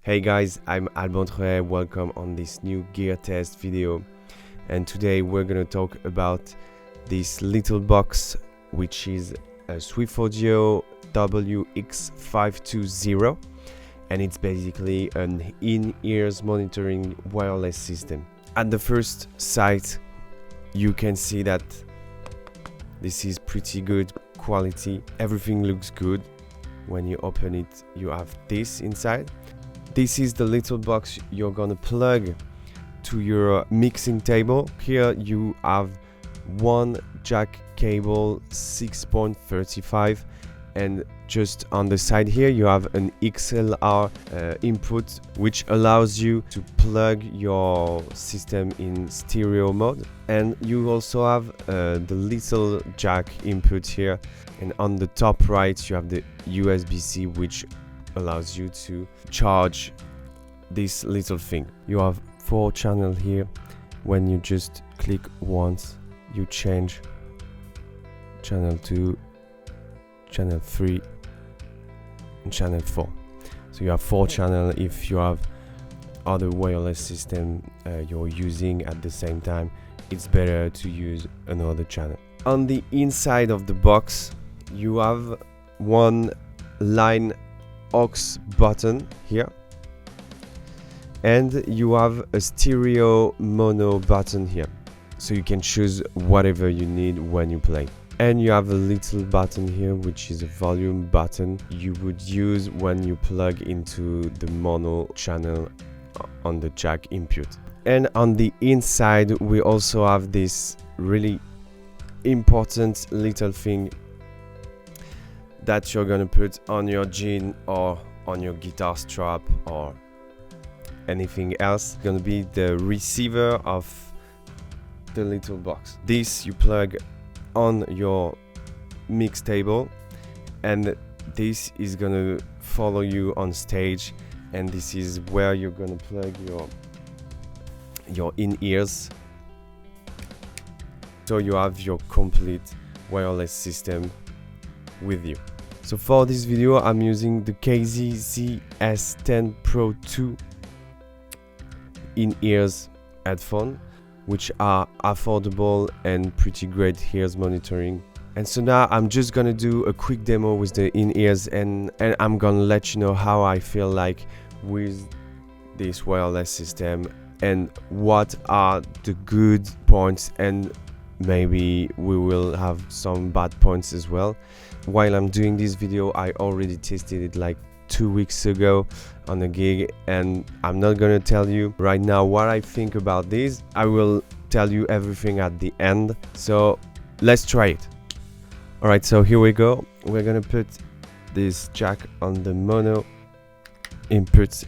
Hey guys, I'm Alban Treuet, welcome on this new gear test video, and today we're gonna talk about this little box which is a Swiff Audio WX 520, and it's basically an in-ears monitoring wireless system. At the first sight you can see that this is pretty good quality, everything looks good. When you open it you have this inside. This is the little box you're gonna plug to your mixing table. Here you have one jack cable 6.35, and just on the side here you have an XLR input, which allows you to plug your system in stereo mode. And you also have the little jack input here, and on the top right you have the USB-C, which allows you to charge this little thing. You have 4 channels here. When you just click once, you change channel 2, channel 3 and channel 4. So you have 4 channels. If you have other wireless system you're using at the same time, it's better to use another channel. On the inside of the box you have one line aux button here, and you have a stereo mono button here, so you can choose whatever you need when you play. And you have a little button here which is a volume button you would use when you plug into the mono channel on the jack input. And on the inside we also have this really important little thing that you're gonna put on your jean or on your guitar strap or anything else. It's gonna be the receiver of the little box. This you plug on your mix table, and this is gonna follow you on stage, and this is where you're gonna plug your in-ears, so you have your complete wireless system with you. So for this video I'm using the KZ-Z-S10 Pro 2 in-ears headphone, which are affordable and pretty great ears monitoring. And so now I'm just gonna do a quick demo with the in-ears, and I'm gonna let you know how I feel like with this wireless system and what are the good points, and maybe we will have some bad points as well. While I'm doing this video I already tested it like 2 weeks ago on a gig, and I'm not gonna tell you right now what I think about this. I will tell you everything at the end, so let's try it. Alright, so here we go. We're gonna put this jack on the mono input.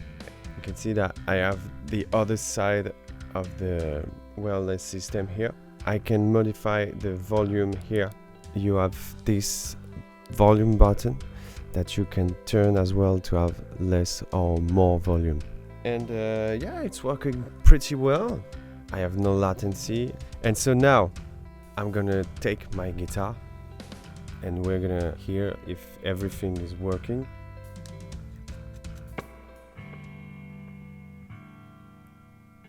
You can see that I have the other side of the wireless system here. I can modify the volume here. You have this volume button that you can turn as well to have less or more volume. And yeah, it's working pretty well. I have no latency. And so now I'm gonna take my guitar and we're gonna hear if everything is working.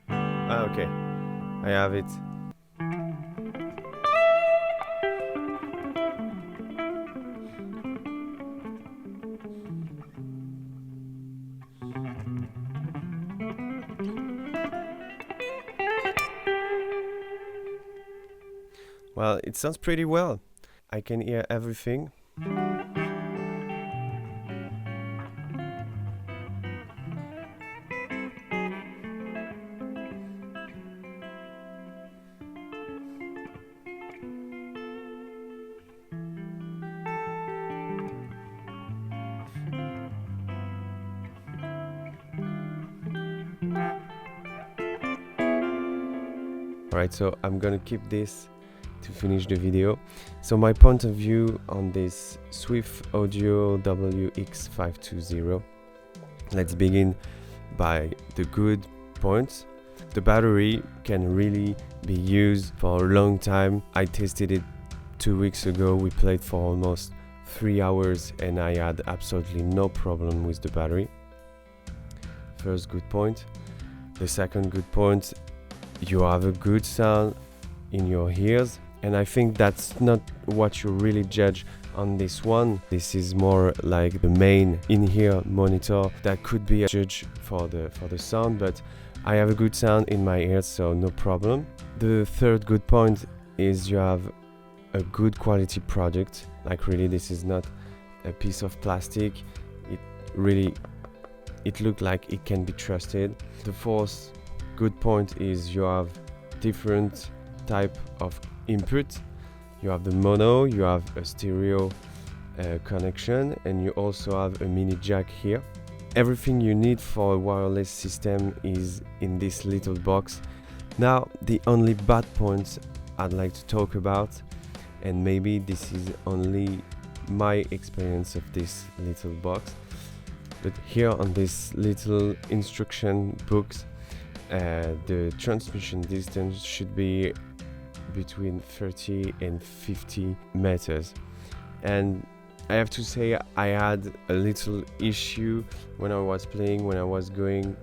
Okay, I have it. Well, it sounds pretty well. I can hear everything. Alright, so I'm gonna keep this to finish the video. So my point of view on this Swiff Audio WX 520. Let's begin by the good points. The battery can really be used for a long time. I tested it 2 weeks ago. We played for almost 3 hours and I had absolutely no problem with the battery. first good point. The second good point, you have a good sound in your ears, and I think that's not what you really judge on this one. This is more like the main in-ear monitor that could be a judge for the sound, but I have a good sound in my ears, so no problem. The third good point is you have a good quality product. Like really, this is not a piece of plastic. It looked like it can be trusted. The fourth good point is you have different type of input. You have the mono, you have a stereo connection, and you also have a mini jack here. Everything you need for a wireless system is in this little box. Now, the only bad points I'd like to talk about, and maybe this is only my experience of this little box, but here on this little instruction books, the transmission distance should be between 30 and 50 meters. And I have to say I had a little issue when I was playing, when I was going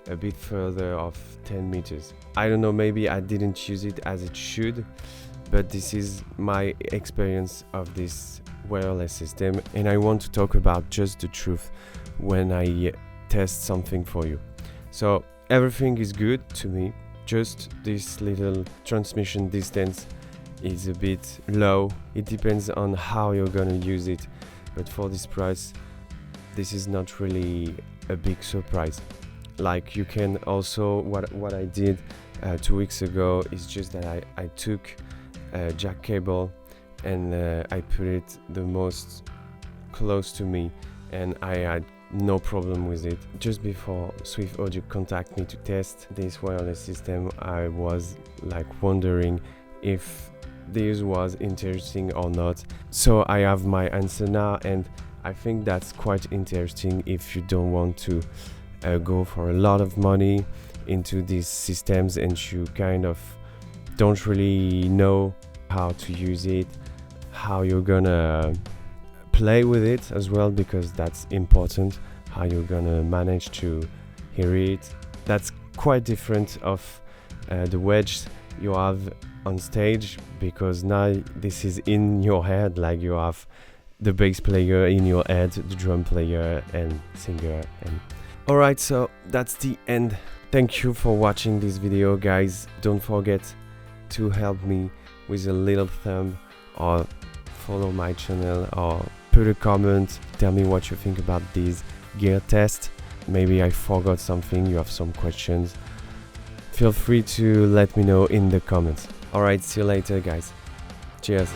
a bit further of 10 meters. I don't know, maybe I didn't use it as it should, but this is my experience of this wireless system, and I want to talk about just the truth when I test something for you. So everything is good to me, just this little transmission distance is a bit low. It depends on how you're gonna use it, but for this price this is not really a big surprise. Like you can also, what I did 2 weeks ago is just that I took a jack cable and I put it the most close to me, and I had no problem with it. Just before Swiff Audio contacted me to test this wireless system, I was like wondering if this was interesting or not. So I have my answer now, and I think that's quite interesting if you don't want to go for a lot of money into these systems and you kind of don't really know how to use it, how you're gonna play with it as well, because that's important, how you're gonna manage to hear it. That's quite different of the wedge you have on stage, because now this is in your head, like you have the bass player in your head, the drum player and singer. And alright, so that's the end. Thank you for watching this video, guys. Don't forget to help me with a little thumb, or follow my channel, or put a comment, tell me what you think about this gear test. Maybe I forgot something, you have some questions, feel free to let me know in the comments. Alright, see you later, guys. Cheers.